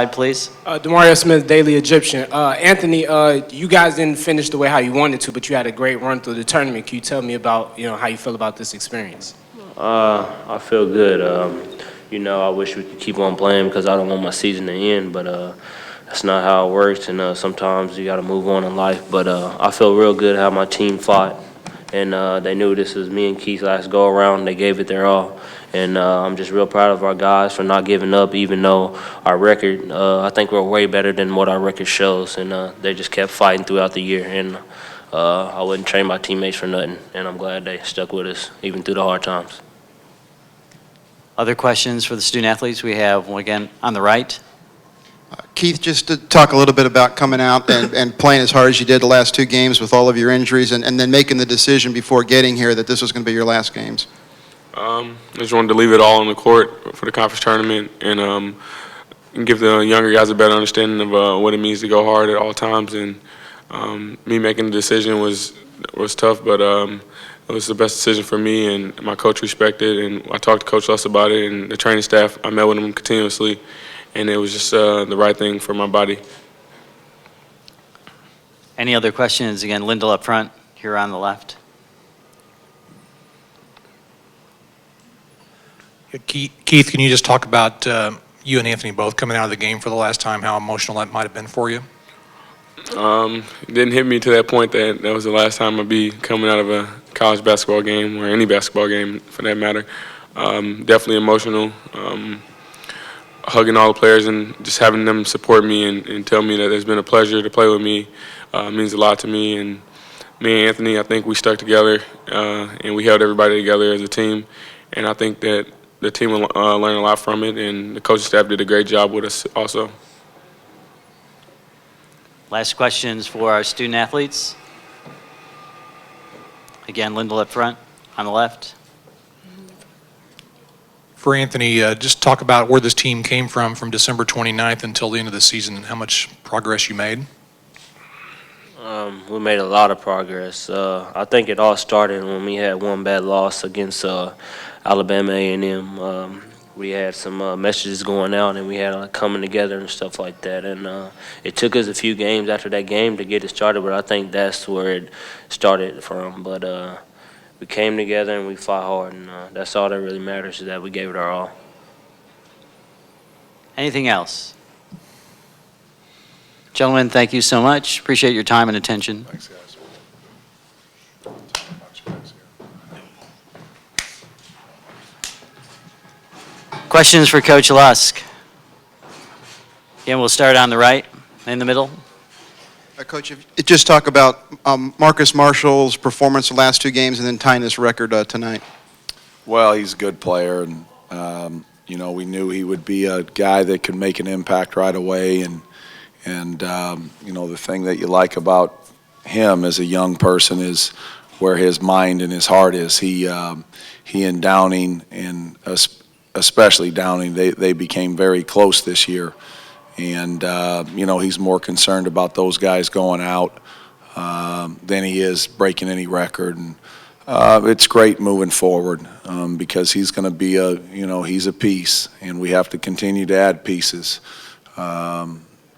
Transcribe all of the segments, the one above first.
Please. Demario Smith, Daily Egyptian. Anthony, you guys didn't finish the way how you wanted to, but you had a great run through the tournament. Can you tell me about how you feel about this experience? I feel good. I wish we could keep on playing because I don't want my season to end, but that's not how it works, and sometimes you got to move on in life. But I feel real good how my team fought, and they knew this was me and Keith's last go-around. They gave it their all, and I'm just real proud of our guys for not giving up, even though our record, I think we're way better than what our record shows, and they just kept fighting throughout the year, and I wouldn't train my teammates for nothing, and I'm glad they stuck with us even through the hard times. Other questions for the student athletes? We have one again on the right. Keith, just to talk a little bit about coming out and playing as hard as you did the last 2 games with all of your injuries and then making the decision before getting here that this was going to be your last games. I just wanted to leave it all on the court for the conference tournament and give the younger guys a better understanding of what it means to go hard at all times. And me making the decision was tough, but it was the best decision for me, and my coach respected, and I talked to Coach Les about it, and the training staff, I met with them continuously, and it was just the right thing for my body. Any other questions? Again, Lyndall up front, here on the left. Keith, can you just talk about you and Anthony both coming out of the game for the last time, how emotional that might have been for you? It didn't hit me to that point that was the last time I'd be coming out of a college basketball game or any basketball game for that matter. Definitely emotional. Hugging all the players and just having them support me and tell me that it's been a pleasure to play with me means a lot to me. And me and Anthony, I think we stuck together and we held everybody together as a team. And I think that the team will learn a lot from it, and the coaching staff did a great job with us also. Last questions for our student athletes. Again, Lyndall up front, on the left. For Anthony, just talk about where this team came from December 29th until the end of the season and how much progress you made. We made a lot of progress. I think it all started when we had one bad loss against Alabama A&M. We had some messages going out, and we had coming together and stuff like that. And it took us a few games after that game to get it started, but I think that's where it started from. But we came together and we fought hard, and that's all that really matters, is that we gave it our all. Anything else? Gentlemen, thank you so much. Appreciate your time and attention. Thanks, guys. Questions for Coach Lusk? Again, we'll start on the right, in the middle. Coach, if you just talk about Marcus Marshall's performance the last 2 games and then tying this record tonight. Well, he's a good player, and we knew he would be a guy that could make an impact right away. And the thing that you like about him as a young person is where his mind and his heart is. He and Downing, and especially Downing, they became very close this year. And, he's more concerned about those guys going out than he is breaking any record. And it's great moving forward because he's going to be he's a piece, and we have to continue to add pieces.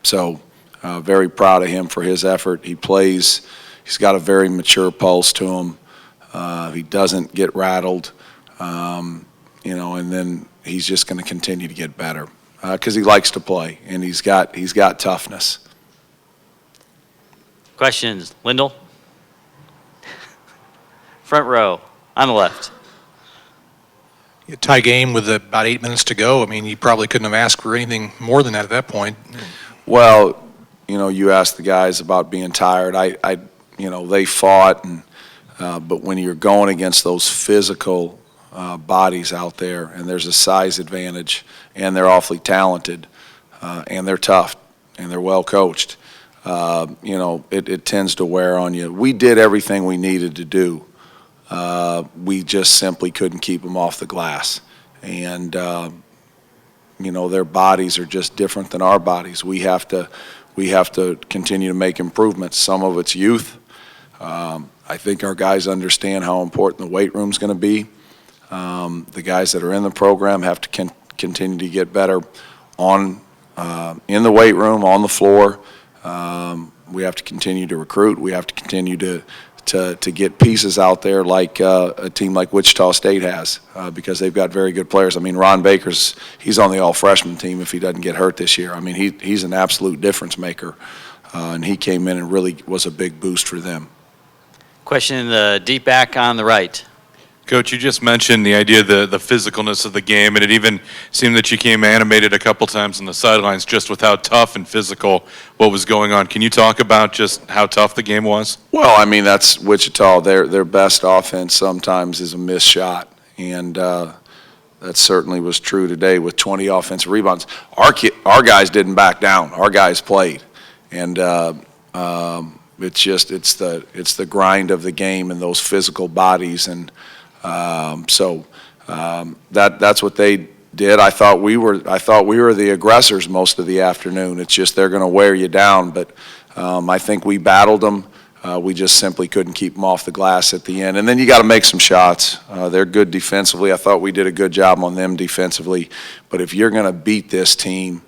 So very proud of him for his effort. He plays, he's got a very mature pulse to him. He doesn't get rattled, and then he's just going to continue to get better. Because he likes to play, and he's got toughness. Questions? Lyndall? Front row, on the left. A tie game with about 8 minutes to go. I mean, you probably couldn't have asked for anything more than that at that point. Well, you asked the guys about being tired. They fought, but when you're going against those physical bodies out there, and there's a size advantage, and they're awfully talented, and they're tough, and they're well coached. It tends to wear on you. We did everything we needed to do. We just simply couldn't keep them off the glass, and their bodies are just different than our bodies. We have to continue to make improvements. Some of it's youth. I think our guys understand how important the weight room's going to be. The guys that are in the program have to continue to get better on in the weight room, on the floor. We have to continue to recruit. We have to continue to get pieces out there like a team like Wichita State has, because they've got very good players. I mean, Ron Baker's, he's on the all-freshman team if he doesn't get hurt this year. I mean, he's an absolute difference maker, and he came in and really was a big boost for them. Question in the deep back on the right. Coach, you just mentioned the idea of the physicalness of the game, and it even seemed that you came animated a couple times on the sidelines just with how tough and physical what was going on. Can you talk about just how tough the game was? Well, I mean, that's Wichita. Their best offense sometimes is a missed shot, and that certainly was true today with 20 offensive rebounds. Our guys didn't back down. Our guys played, and it's the grind of the game and those physical bodies, and that's what they did. I thought we were the aggressors most of the afternoon. It's just they're going to wear you down, but I think we battled them. We just simply couldn't keep them off the glass at the end. And then you got to make some shots. They're good defensively. I thought we did a good job on them defensively. But if you're going to beat this team,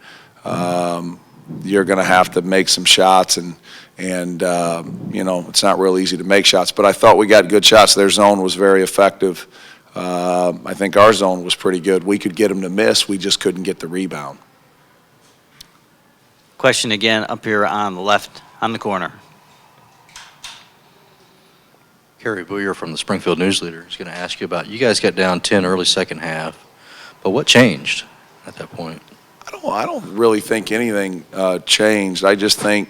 you're going to have to make some shots, and it's not real easy to make shots. But I thought we got good shots. Their zone was very effective. I think our zone was pretty good. We could get them to miss. We just couldn't get the rebound. Question again up here on the left, on the corner. Kerry Booyer from the Springfield News Leader is going to ask you about, you guys got down 10 early second half, but what changed at that point? I don't really think anything changed. I just think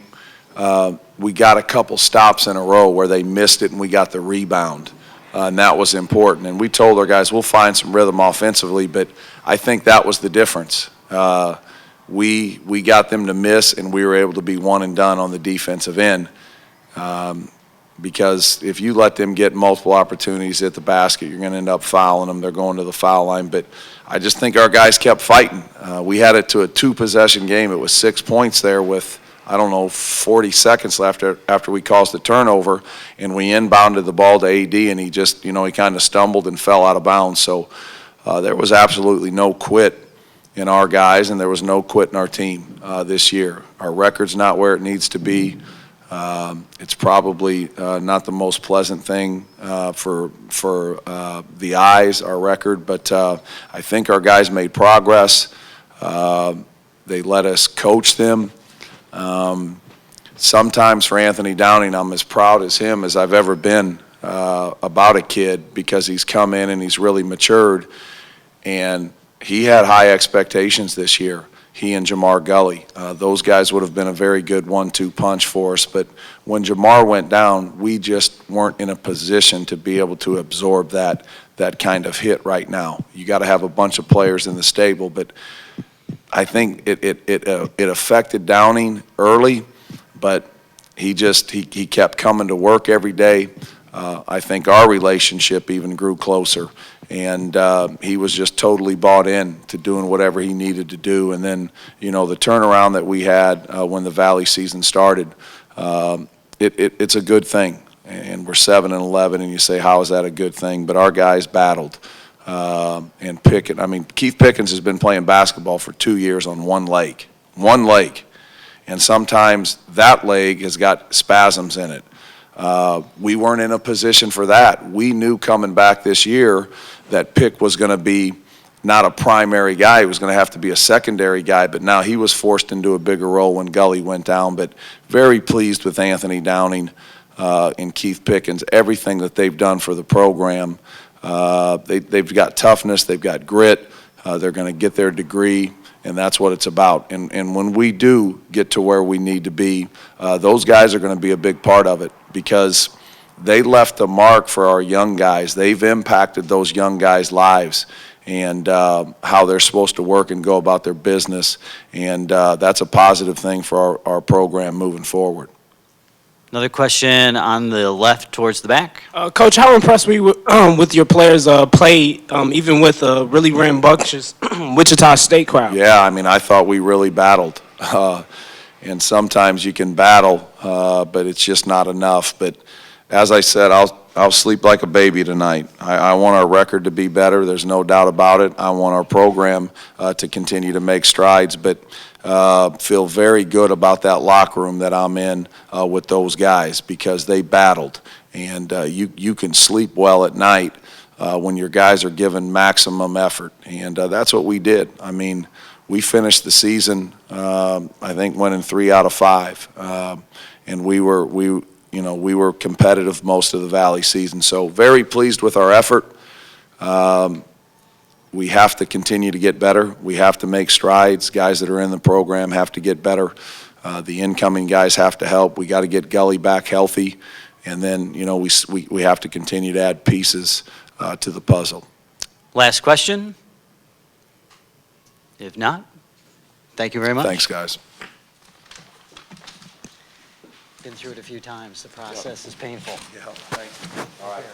we got a couple stops in a row where they missed it and we got the rebound, and that was important. And we told our guys we'll find some rhythm offensively, but I think that was the difference. We got them to miss, and we were able to be one and done on the defensive end. Because if you let them get multiple opportunities at the basket, you're going to end up fouling them. They're going to the foul line. But I just think our guys kept fighting. We had it to a two-possession game. It was 6 points there with, 40 seconds left after we caused the turnover, and we inbounded the ball to AD, and he just, he kind of stumbled and fell out of bounds. So there was absolutely no quit in our guys, and there was no quit in our team this year. Our record's not where it needs to be. It's probably not the most pleasant thing for the eyes, our record, but I think our guys made progress. They let us coach them. Sometimes for Anthony Downing, I'm as proud as him as I've ever been about a kid, because he's come in and he's really matured, and he had high expectations this year. He and Jamar Gully. Those guys would have been a very good 1-2 punch for us, but when Jamar went down, we just weren't in a position to be able to absorb that kind of hit right now. You got to have a bunch of players in the stable, but I think it affected Downing early, but he kept coming to work every day. I think our relationship even grew closer, and he was just totally bought in to doing whatever he needed to do. And then, the turnaround that we had when the Valley season started, it's a good thing. And we're 7-11, and you say, how is that a good thing? But our guys battled. And Keith Pickens has been playing basketball for 2 years on one leg. And sometimes that leg has got spasms in it. We weren't in a position for that. We knew coming back this year that Pick was going to be not a primary guy. He was going to have to be a secondary guy, but now he was forced into a bigger role when Gully went down. But very pleased with Anthony Downing and Keith Pickens, everything that they've done for the program. They've got toughness, they've got grit, they're going to get their degree, and that's what it's about. And when we do get to where we need to be, those guys are going to be a big part of it, because they left a mark for our young guys. They've impacted those young guys' lives and how they're supposed to work and go about their business, and that's a positive thing for our program moving forward. Another question on the left towards the back. Coach, how impressed were you with your players' play, even with a really rambunctious Wichita State crowd? Yeah, I thought we really battled. And sometimes you can battle, but it's just not enough. But as I said, I'll sleep like a baby tonight. I want our record to be better. There's no doubt about it. I want our program to continue to make strides. But feel very good about that locker room that I'm in with those guys because they battled. And you can sleep well at night when your guys are given maximum effort. And that's what we did. I mean, we finished the season, I think, winning 3 out of 5. And we were competitive most of the Valley season. So very pleased with our effort. We have to continue to get better. We have to make strides. Guys that are in the program have to get better. The incoming guys have to help. We got to get Gully back healthy. And then, we have to continue to add pieces to the puzzle. Last question? If not, thank you very much. Thanks, guys. Been through it a few times. The process is painful. Yeah, thanks. All right.